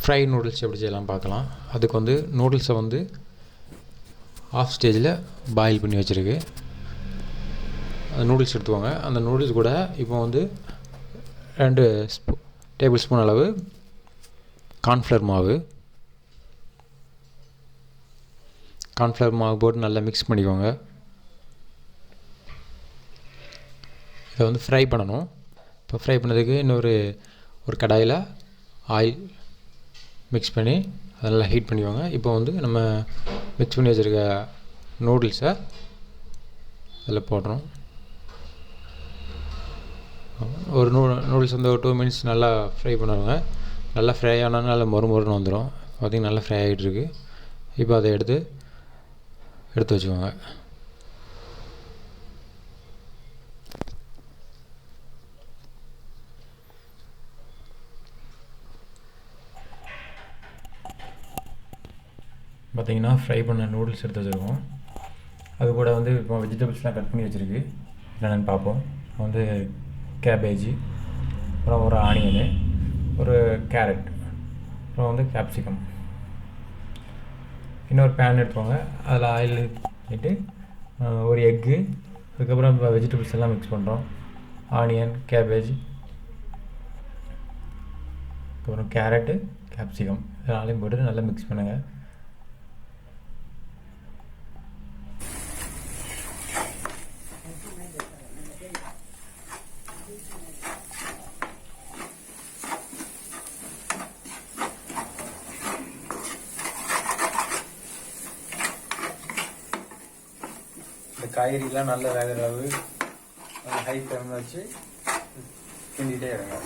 Fry noodles எப்படி செய்யலாம் பார்க்கலாம். அதுக்கு வந்து நூடுல்ஸை வந்து ஆஃப் ஸ்டேஜில் பாயில் பண்ணி வச்சுருக்கு. அந்த நூடுல்ஸ் எடுத்துவாங்க. அந்த நூடுல்ஸ் கூட இப்போ வந்து 2 டேபிள் ஸ்பூன் அளவு கார்ன்ஃப்ளவர் மாவு போட்டு நல்லா மிக்ஸ் பண்ணிக்கோங்க. இதை வந்து ஃப்ரை பண்ணணும். இப்போ ஃப்ரை பண்ணதுக்கு ஒரு கடாயில் ஆயில் மிக்ஸ் பண்ணி அதெல்லாம் ஹீட் பண்ணிக்கோங்க. இப்போ வந்து நம்ம மிக்ஸ் பண்ணி வச்சுருக்க நூடுல்ஸை அதில் போடுறோம். ஒரு நூடுல்ஸ் வந்து ஒரு 2 மினிட்ஸ் நல்லா ஃப்ரை பண்ணுவாங்க. நல்லா ஃப்ரை ஆனால் நல்லா மொறுன்னு வந்துடும். பார்த்திங்கன்னா நல்லா ஃப்ரை ஆகிட்டுருக்கு. இப்போ அதை எடுத்து வச்சுக்கோங்க. பார்த்திங்கன்னா ஃப்ரை பண்ண நூடுல்ஸ் எடுத்து வச்சுருக்கோம். அது கூட வந்து இப்போ வெஜிடபிள்ஸ்லாம் கட் பண்ணி வச்சுருக்கு. என்னென்னு பார்ப்போம். வந்து கேபேஜி, அப்புறம் ஒரு ஆனியனு, ஒரு கேரட், அப்புறம் வந்து கேப்சிகம். இன்னொரு பேன் எடுத்துவாங்க. அதில் ஆயில் பண்ணிட்டு ஒரு எக்கு, அதுக்கப்புறம் இப்போ வெஜிடபிள்ஸ் எல்லாம் மிக்ஸ் பண்ணுறோம். ஆனியன், கேபேஜ், அப்புறம் கேரட்டு, கேப்சிகம் இதனாலையும் போட்டு நல்லா மிக்ஸ் பண்ணுங்கள். இந்த காய்கறிலாம் நல்ல வேகிற அளவு ஹை ஃப்ளேமில் வச்சு கிண்டிகிட்டே இருங்க.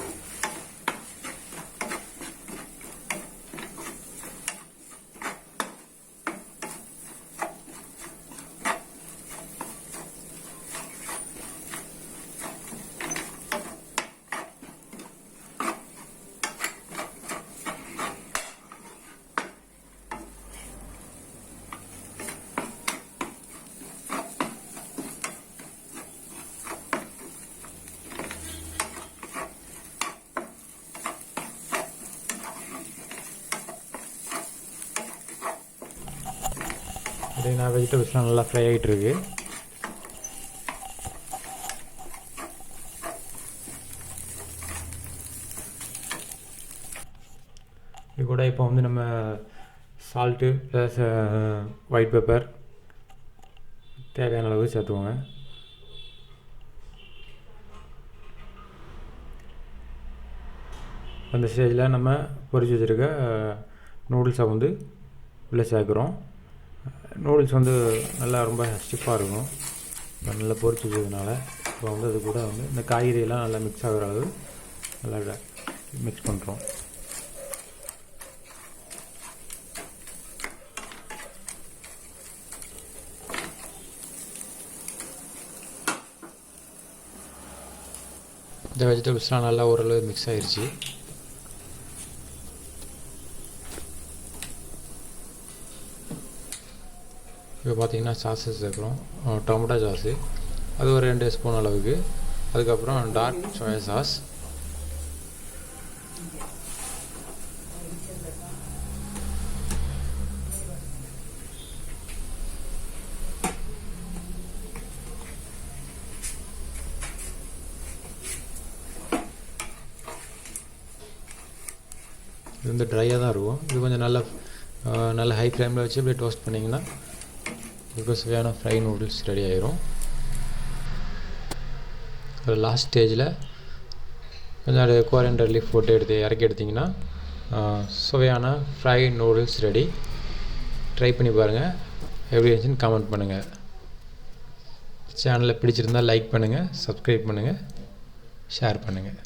பார்த்தீங்கன்னா வெஜிடபிள்ஸ்லாம் நல்லா ஃப்ரை ஆகிட்டுருக்கு. இது கூட இப்போ வந்து நம்ம சால்ட்டு ப்ளஸ் ஒயிட் பெப்பர் தேவையான அளவு சேர்த்துவோங்க. அந்த ஸ்டேஜில் நம்ம பொரிச்சு வச்சுருக்க நூடுல்ஸை வந்து உள்ளே சேர்க்குறோம். நூடுல்ஸ் வந்து நல்லா ரொம்ப ஸ்டிஃபாக இருக்கும். நல்லா பொரிச்சு வச்சதுனால இப்போ வந்து அது கூட வந்து இந்த காய்கறியெல்லாம் நல்லா மிக்ஸ் ஆகிற அளவு நல்லா மிக்ஸ் பண்ணுறோம். இந்த வெஜிடபிள்ஸ்லாம் நல்லா ஓரளவு மிக்ஸ் ஆகிடுச்சு. இப்போ பார்த்திங்கன்னா சாஸஸ் சேர்க்குறோம். டொமேட்டோ சாஸு அது ஒரு 2 ஸ்பூன் அளவுக்கு, அதுக்கப்புறம் டார்க் சோயா சாஸ், இது வந்து ட்ரையாக தான் இருக்கும். இது கொஞ்சம் நல்ல ஹை ஃப்ளேமில் வச்சு இப்படியே டோஸ்ட் பண்ணிங்கன்னா இப்போ சுவையான ஃப்ரை நூடுல்ஸ் ரெடி ஆகிரும். லாஸ்ட் ஸ்டேஜில் கொஞ்சம் கோரியண்டர் லீஃப் போட்டு இறக்கி எடுத்திங்கன்னா சுவையான ஃப்ரை நூடுல்ஸ் ரெடி. ட்ரை பண்ணி பாருங்கள். எப்படி இருந்துச்சுன்னு கமெண்ட் பண்ணுங்கள். சேனலை பிடிச்சிருந்தால் லைக் பண்ணுங்கள், சப்ஸ்கிரைப் பண்ணுங்கள், ஷேர் பண்ணுங்கள்.